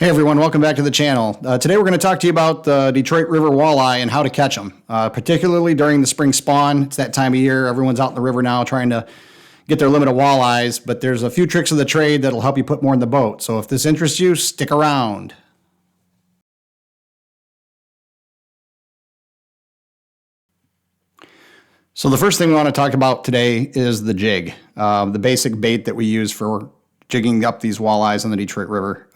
Hey everyone, welcome back to the channel. Today we're going to talk to you about the Detroit River walleye and how to catch them, particularly during the spring spawn. It's that time of year. Everyone's out in the river now trying to get their limit of walleyes, but there's a few tricks of the trade that'll help you put more in the boat. So if this interests you, stick around. So the first thing we want to talk about today is the jig, the basic bait that we use for jigging up these walleyes on the Detroit River.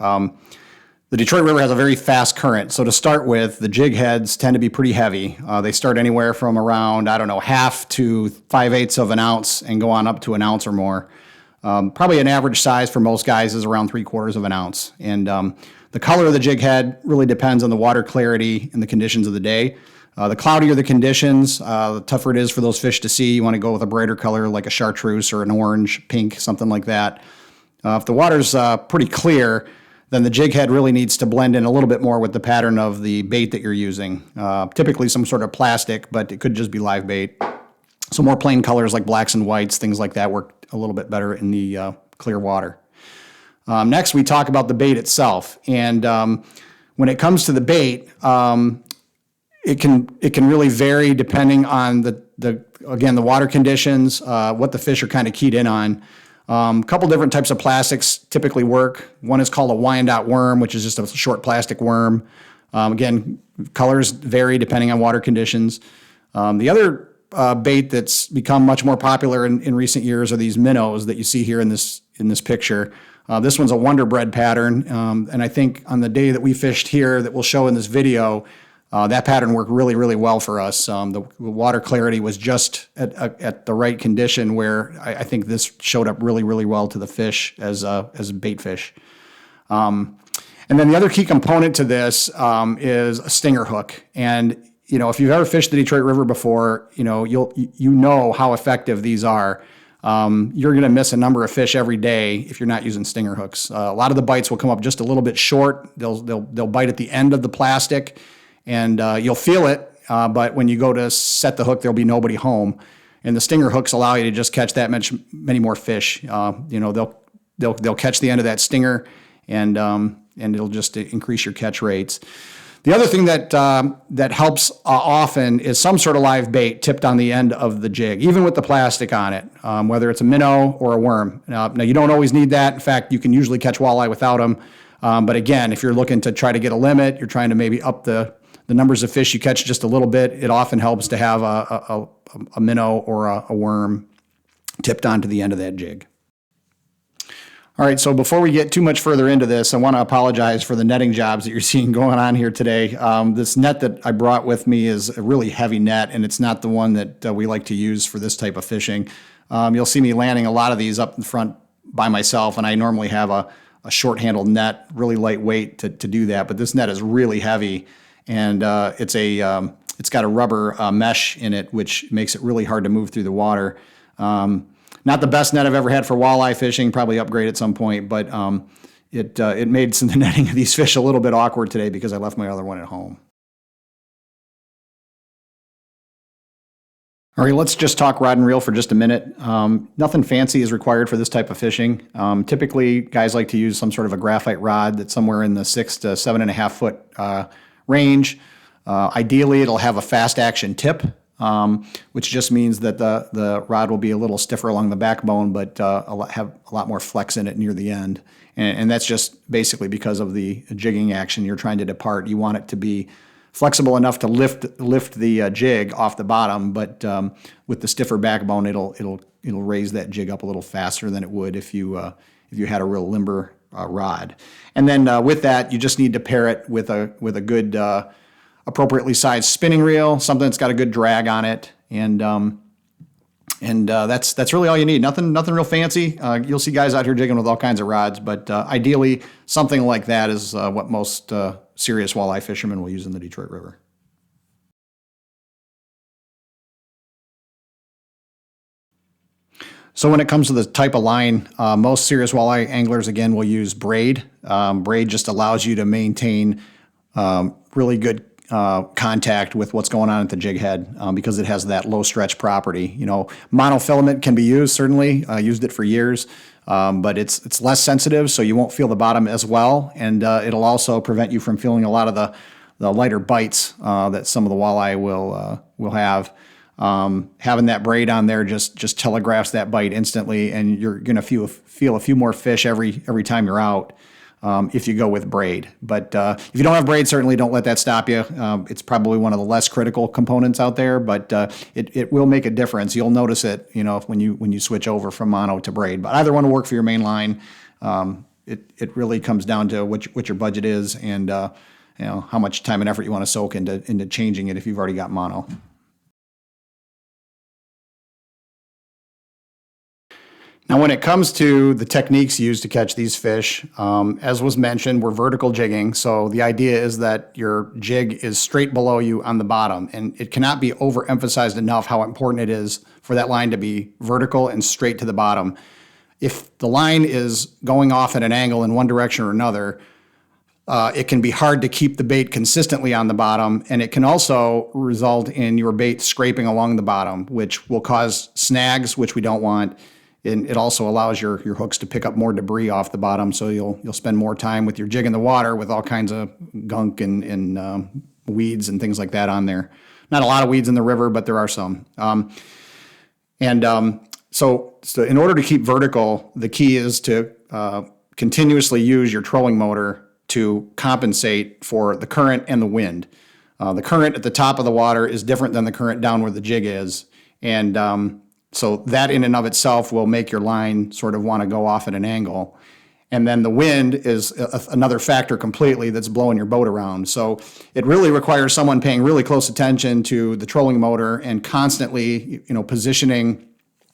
The Detroit River has a very fast current, so to start with, the jig heads tend to be pretty heavy. They start anywhere from around, half to 5/8 of an ounce and go on up to an ounce or more. Probably an average size for most guys is around 3/4 of an ounce. And the color of the jig head really depends on the water clarity and the conditions of the day. The cloudier the conditions, the tougher it is for those fish to see. You want to go with a brighter color like a chartreuse or an orange, pink, something like that. If the water's pretty clear, then the jig head really needs to blend in a little bit more with the pattern of the bait that you're using. Typically some sort of plastic, but it could just be live bait. So more plain colors like blacks and whites, things like that work a little bit better in the clear water. Next, we talk about the bait itself. And when it comes to the bait, it can really vary depending on the water conditions, what the fish are kind of keyed in on. A couple different types of plastics typically work. One is called a Wyandotte worm, which is just a short plastic worm. Again, colors vary depending on water conditions. The other bait that's become much more popular in recent years are these minnows that you see here in this picture. This one's a Wonder Bread pattern, and I think on the day that we fished here that we'll show in this video, that pattern worked really, really well for us. The water clarity was just at the right condition where I think this showed up really, really well to the fish as bait fish. And then the other key component to this is a stinger hook. And if you've ever fished the Detroit River before, you know how effective these are. You're going to miss a number of fish every day if you're not using stinger hooks. A lot of the bites will come up just a little bit short. They'll bite at the end of the plastic. And you'll feel it, but when you go to set the hook, there'll be nobody home. And the stinger hooks allow you to just catch that many more fish. They'll catch the end of that stinger, and it'll just increase your catch rates. The other thing that helps often is some sort of live bait tipped on the end of the jig, even with the plastic on it, whether it's a minnow or a worm. Now you don't always need that. In fact, you can usually catch walleye without them. But again, if you're looking to try to get a limit, you're trying to maybe up the numbers of fish you catch just a little bit, it often helps to have a minnow or a worm tipped onto the end of that jig. All right, so before we get too much further into this, I want to apologize for the netting jobs that you're seeing going on here today. This net that I brought with me is a really heavy net, and it's not the one that we like to use for this type of fishing. You'll see me landing a lot of these up in front by myself, and I normally have a short-handled net, really lightweight to do that, but this net is really heavy. And it's got a rubber mesh in it, which makes it really hard to move through the water. Not the best net I've ever had for walleye fishing, probably upgrade at some point, but it made the netting of these fish a little bit awkward today because I left my other one at home. All right, let's just talk rod and reel for just a minute. Nothing fancy is required for this type of fishing. Typically, guys like to use some sort of a graphite rod that's somewhere in the 6 to 7.5 foot range. Ideally, it'll have a fast action tip, which just means that the rod will be a little stiffer along the backbone, but have a lot more flex in it near the end. And that's just basically because of the jigging action you're trying to depart. You want it to be flexible enough to lift the jig off the bottom, but with the stiffer backbone, it'll raise that jig up a little faster than it would if you had a real limber rod. And then with that, you just need to pair it with a good, appropriately sized spinning reel, something that's got a good drag on it, and that's really all you need. Nothing real fancy. You'll see guys out here jigging with all kinds of rods, but ideally something like that is what most serious walleye fishermen will use in the Detroit River. So when it comes to the type of line, most serious walleye anglers, again, will use braid. Braid just allows you to maintain really good contact with what's going on at the jig head because it has that low stretch property. You know, monofilament can be used, certainly. I used it for years, but it's less sensitive, so you won't feel the bottom as well, and it'll also prevent you from feeling a lot of the lighter bites that some of the walleye will have. Having that braid on there just telegraphs that bite instantly, and you're going to feel a few more fish every time you're out. If you go with braid. But if you don't have braid, certainly don't let that stop you. It's probably one of the less critical components out there, but it will make a difference. You'll notice it, you know, when you switch over from mono to braid. But either one will work for your main line. It really comes down to what your budget is and you know, how much time and effort you want to soak into changing it if you've already got mono. Now, when it comes to the techniques used to catch these fish, as was mentioned, we're vertical jigging. So the idea is that your jig is straight below you on the bottom. And it cannot be overemphasized enough how important it is for that line to be vertical and straight to the bottom. If the line is going off at an angle in one direction or another, it can be hard to keep the bait consistently on the bottom, and it can also result in your bait scraping along the bottom, which will cause snags, which we don't want. And it also allows your hooks to pick up more debris off the bottom, so you'll spend more time with your jig in the water with all kinds of gunk and weeds and things like that on there. Not a lot of weeds in the river, but there are some. So in order to keep vertical, the key is to continuously use your trolling motor to compensate for the current and the wind. The current at the top of the water is different than the current down where the jig is, and so that in and of itself will make your line sort of want to go off at an angle. And then the wind is another factor completely that's blowing your boat around. So it really requires someone paying really close attention to the trolling motor and constantly, you know, positioning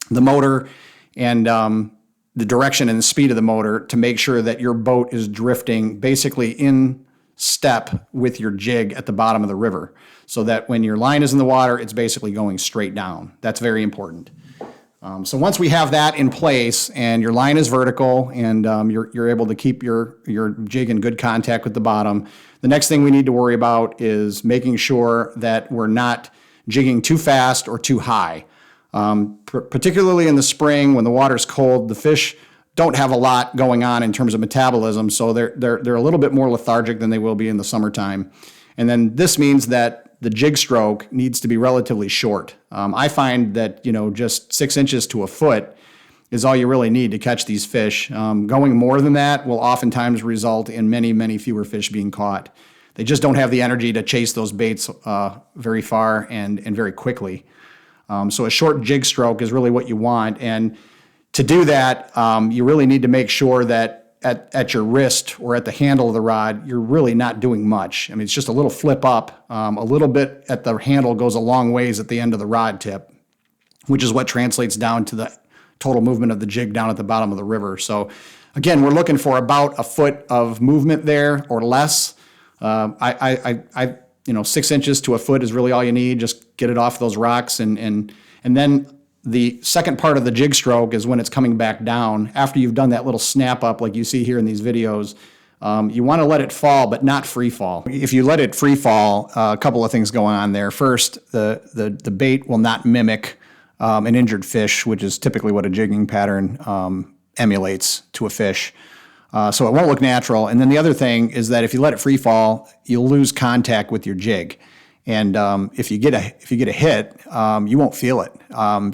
the motor and the direction and the speed of the motor to make sure that your boat is drifting basically in step with your jig at the bottom of the river, so that when your line is in the water, it's basically going straight down. That's very important. So once we have that in place and your line is vertical and you're able to keep your jig in good contact with the bottom, the next thing we need to worry about is making sure that we're not jigging too fast or too high. Particularly in the spring when the water's cold, the fish don't have a lot going on in terms of metabolism, so they're a little bit more lethargic than they will be in the summertime. And then this means that the jig stroke needs to be relatively short. I find that, you know, just 6 inches to a foot is all you really need to catch these fish. Going more than that will oftentimes result in many, many fewer fish being caught. They just don't have the energy to chase those baits very far and very quickly. So a short jig stroke is really what you want. And to do that, you really need to make sure that at your wrist or at the handle of the rod, you're really not doing much. I mean, it's just a little flip up. A little bit at the handle goes a long ways at the end of the rod tip, which is what translates down to the total movement of the jig down at the bottom of the river. So again, we're looking for about a foot of movement there or less. You know, 6 inches to a foot is really all you need. Just get it off those rocks. And then the second part of the jig stroke is when it's coming back down. After you've done that little snap up like you see here in these videos, you want to let it fall, but not free fall. If you let it free fall, a couple of things going on there. First, the bait will not mimic an injured fish, which is typically what a jigging pattern emulates to a fish. So it won't look natural. And then the other thing is that if you let it free fall, you'll lose contact with your jig. And if you get a hit, you won't feel it.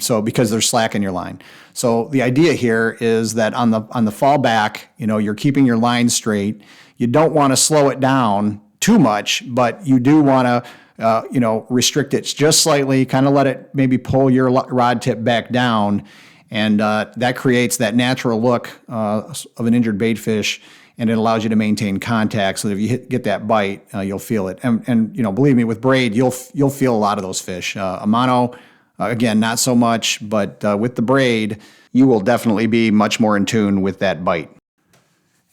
So because there's slack in your line. So the idea here is that on the fall back, you know, you're keeping your line straight. You don't want to slow it down too much, but you do want to you know, restrict it just slightly. Kind of let it maybe pull your rod tip back down, and that creates that natural look of an injured bait fish. And it allows you to maintain contact so that if you get that bite, you'll feel it. And you know, believe me, with braid, you'll feel a lot of those fish. A mono, again, not so much, but with the braid, you will definitely be much more in tune with that bite.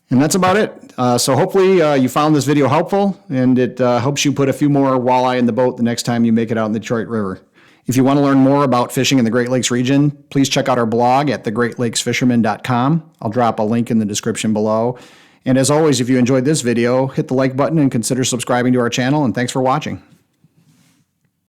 And that's about it. So hopefully you found this video helpful, and it helps you put a few more walleye in the boat the next time you make it out in the Detroit River. If you want to learn more about fishing in the Great Lakes region, please check out our blog at thegreatlakesfisherman.com. I'll drop a link in the description below. And as always, if you enjoyed this video, hit the like button and consider subscribing to our channel, and thanks for watching.